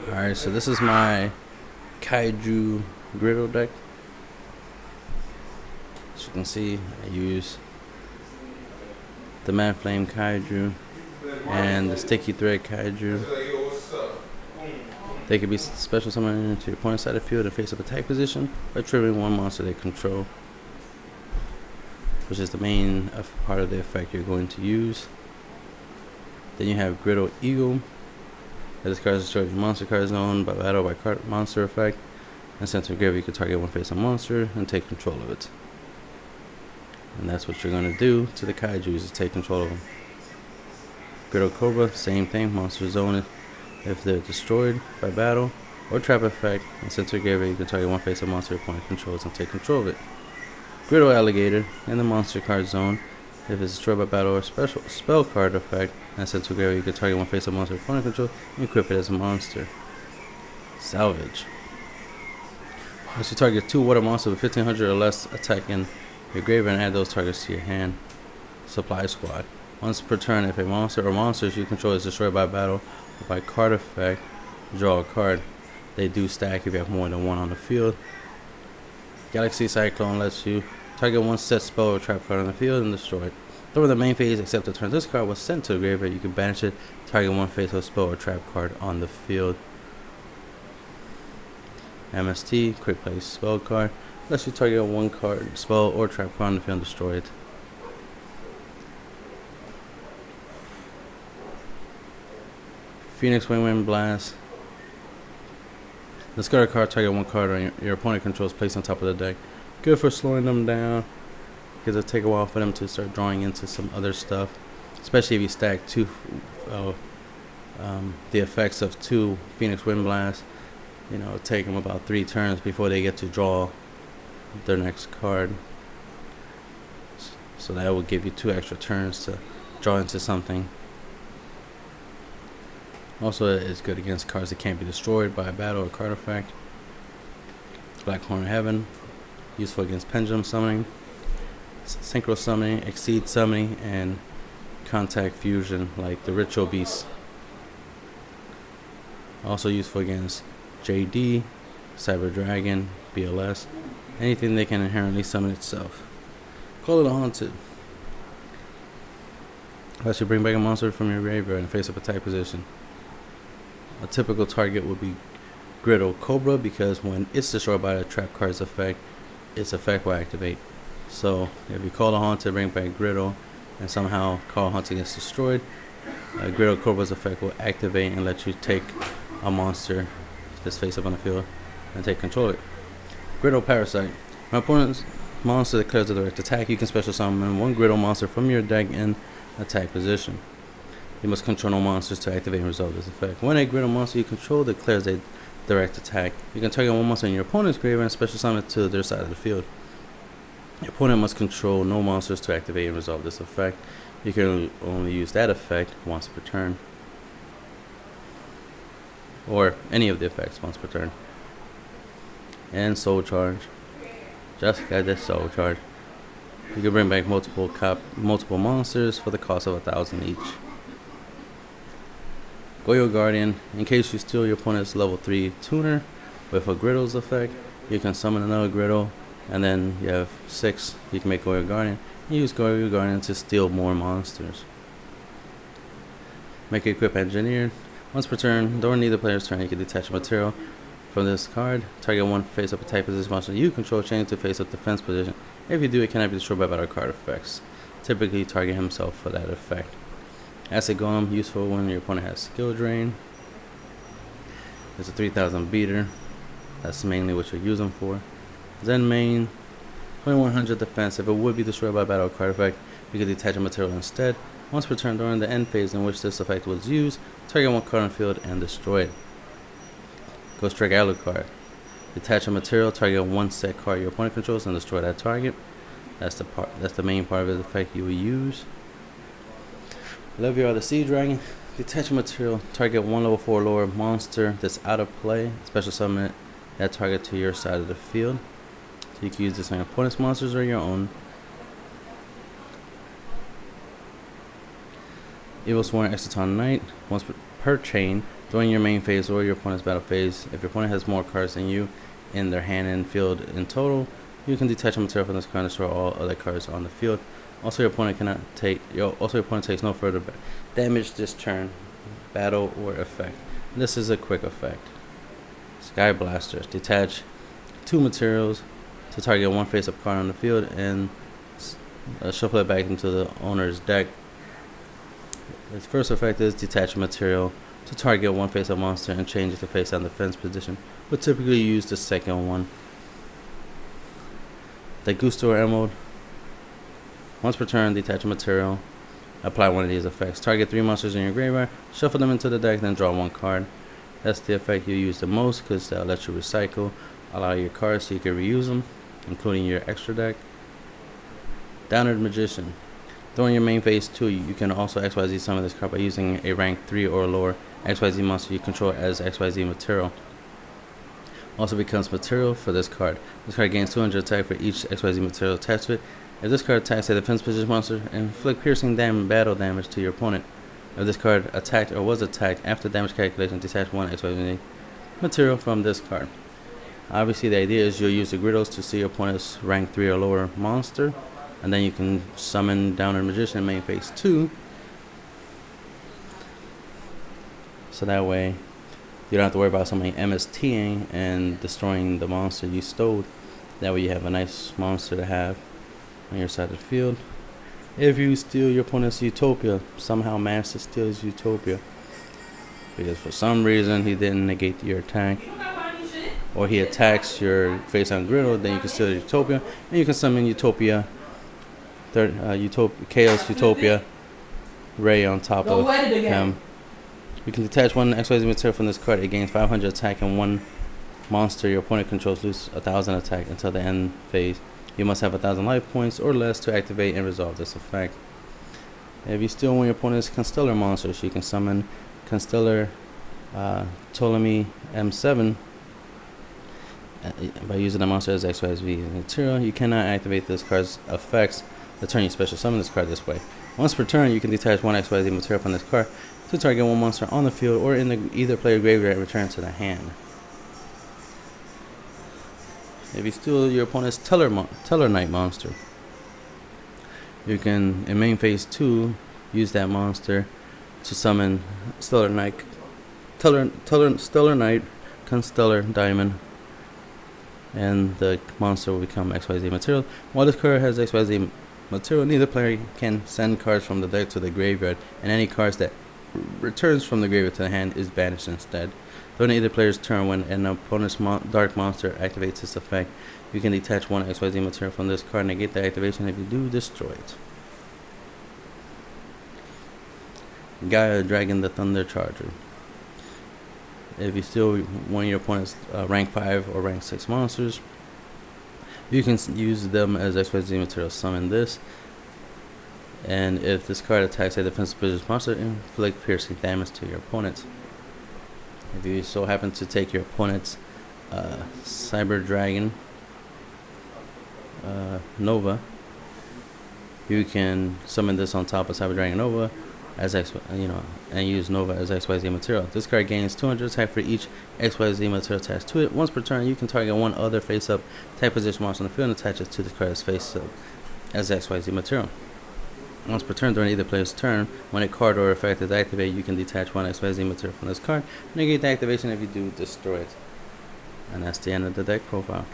Alright, so this is my Kaiju Graydle deck. As you can see, I use the Mad Flame Kaiju and the Sticky Thread Kaiju. They can be special summoned into your opponent's side of the field in face-up attack position by triggering one monster they control, which is the main part of the effect you're going to use. Then you have Graydle Eagle. This card is destroyed monster card zone by battle by card monster effect. And sent to graveyard, you can target one face-up monster and take control of it. And that's what you're going to do to the Kaijus, is take control of them. Graydle Cobra, same thing, monster zone if they're destroyed by battle or trap effect. And sent to graveyard, you can target one face-up monster your opponent controls and take control of it. Graydle Alligator in the monster card zone. If it's destroyed by battle or special spell card effect, and sent to graveyard, you can target one face-up monster your opponent controls and equip it as a monster. Salvage. Once you target 2 water monsters with 1500 or less attack in your graveyard and add those targets to your hand. Supply Squad. Once per turn, if a monster or monsters you control is destroyed by battle or by card effect, draw a card. They do stack if you have more than one on the field. Galaxy Cyclone lets you target one set spell or trap card on the field and destroy it. During the main phase, except the turn this card was sent to the graveyard, you can banish it, target one face of spell or trap card on the field. MST, quick play spell card, lets you target one card, spell or trap card on the field and destroy it. Phoenix Wing Blast. Discard a card, target one card on your opponent controls placed on top of the deck. Good for slowing them down, because it'll take a while for them to start drawing into some other stuff, especially if you stack the effects of 2 Phoenix Wind Blast. You know, it'll take them about 3 turns before they get to draw their next card. So that will give you 2 extra turns to draw into something. Also, it's good against cards that can't be destroyed by a battle or card effect. Black Horn Heaven, useful against pendulum summoning, synchro summoning, exceed summoning, and contact fusion like the Ritual Beast. Also useful against JD, Cyber Dragon, BLS, anything that can inherently summon itself. Call it a Haunted. Lets you bring back a monster from your graveyard in face-up attack position. A typical target would be Graydle Cobra, because when it's destroyed by a trap card's effect, its effect will activate. So if you call a Haunted, bring back Graydle, and somehow call Haunted gets destroyed, Graydle Cobra's effect will activate and let you take a monster that's face up on the field and take control of it. Graydle Parasite. My opponent's monster declares a direct attack. You can special summon one Graydle monster from your deck in attack position. You must control no monsters to activate and resolve this effect. When a Graydle monster you control declares a direct attack, you can target one monster in your opponent's graveyard and special summon it to their side of the field. Your opponent must control no monsters to activate and resolve this effect. You can only use that effect once per turn, or any of the effects once per turn. And Soul Charge. Just got this Soul Charge. You can bring back multiple monsters for the cost of 1,000 each. YUGIOH Guardian. In case you steal your opponent's level 3 tuner with a Graydle's effect, you can summon another Graydle, and then you have 6. You can make YUGIOH Guardian. You use YUGIOH Guardian to steal more monsters. Make it equip engineered. Once per turn, during either player's turn, you can detach a material from this card. Target one face-up attack position monster you control, change to face-up defense position. If you do, it cannot be destroyed by battle card effects. Typically, target himself for that effect. Acid Golem, useful when your opponent has skill drain. It's a 3000 beater. That's mainly what you're using for. Zen main, 2100 defense. If it would be destroyed by battle card effect, you can detach a material instead. Once per turn during the end phase in which this effect was used, target one card on the field and destroy it. Ghost Strike Alucard. Detach a material, target one set card your opponent controls and destroy that target. That's the main part of his effect you will use. Leviar the Sea Dragon. Detach a material, target one level 4 lower monster that's out of play. Special summon that target to your side of the field. So you can use this on your opponent's monsters or your own. Evil Sworn Exciton Knight. Once per chain, During your main phase or your opponent's battle phase, if your opponent has more cards than you in their hand and field in total, you can detach a material from this card and destroy all other cards on the field. Also, your opponent takes no further damage this turn, battle or effect. This is a quick effect. Sky Blasters. Detach 2 materials to target one face-up card on the field and shuffle it back into the owner's deck. Its first effect is detach a material to target one face-up monster and change it to face-on defense position. We'll typically use the second one. The Gusto Emerald. Once per turn, detach a material. Apply one of these effects. Target 3 monsters in your graveyard, shuffle them into the deck, then draw 1 card. That's the effect you use the most because that'll let you recycle a lot of your cards so you can reuse them, including your extra deck. Downward Magician. During your main phase 2, you can also XYZ summon this card by using a rank 3 or lower XYZ monster you control as XYZ material. Also becomes material for this card. This card gains 200 attack for each XYZ material attached to it. If this card attacks a defense position monster, inflict piercing battle damage to your opponent. If this card attacked or was attacked after damage calculation, detach 1 XYZ material from this card. Obviously, the idea is you'll use the Graydles to see your opponent's rank 3 or lower monster, and then you can summon Downward Magician in main phase 2. So that way, you don't have to worry about somebody MSTing and destroying the monster you stole. That way you have a nice monster to have on your side of the field. If you steal your opponent's Utopia, somehow manage to steal his Utopia, because for some reason he didn't negate your attack, or he attacks your face-on Graydle, then you can steal the Utopia, and you can summon Utopia, Chaos Utopia Ray on top of him. You can detach 1 XYZ material from this card. It gains 500 attack, and 1 monster your opponent controls lose 1000 attack until the end phase. You must have 1000 life points or less to activate and resolve this effect. If you steal one of your opponent's Constellar monsters, you can summon Constellar Ptolemy M7 by using the monster as XYZ material. You cannot activate this card's effects the turn you special summon this card this way. Once per turn, you can detach 1 XYZ material from this card to target 1 monster on the field or in either player graveyard and return to the hand. If you steal your opponent's Teller Knight monster, you can, in main phase 2, use that monster to summon Stellar Knight, Constellar Diamond, and the monster will become XYZ material. While this card has XYZ material, neither player can send cards from the deck to the graveyard, and any cards that returns from the graveyard to the hand is banished instead. During either player's turn, when an opponent's dark monster activates this effect, you can detach 1 XYZ material from this card and negate the activation. If you do, destroy it. Gaia Dragon the Thunder Charger. If you steal one of your opponent's rank 5 or rank 6 monsters, you can use them as XYZ material. Summon this, and if this card attacks a defensive position monster, inflict piercing damage to your opponent. If you so happen to take your opponent's Cyber Dragon Nova, you can summon this on top of Cyber Dragon Nova as and use Nova as XYZ material. This card gains 200 attack for each XYZ material attached to it. Once per turn, you can target 1 other face-up type position monster on the field and attach it to the card's face-up as XYZ material. Once per turn during either player's turn, when a card or effect is activated, you can detach 1 XYZ material from this card. Negate the activation. If you do, destroy it. And that's the end of the deck profile.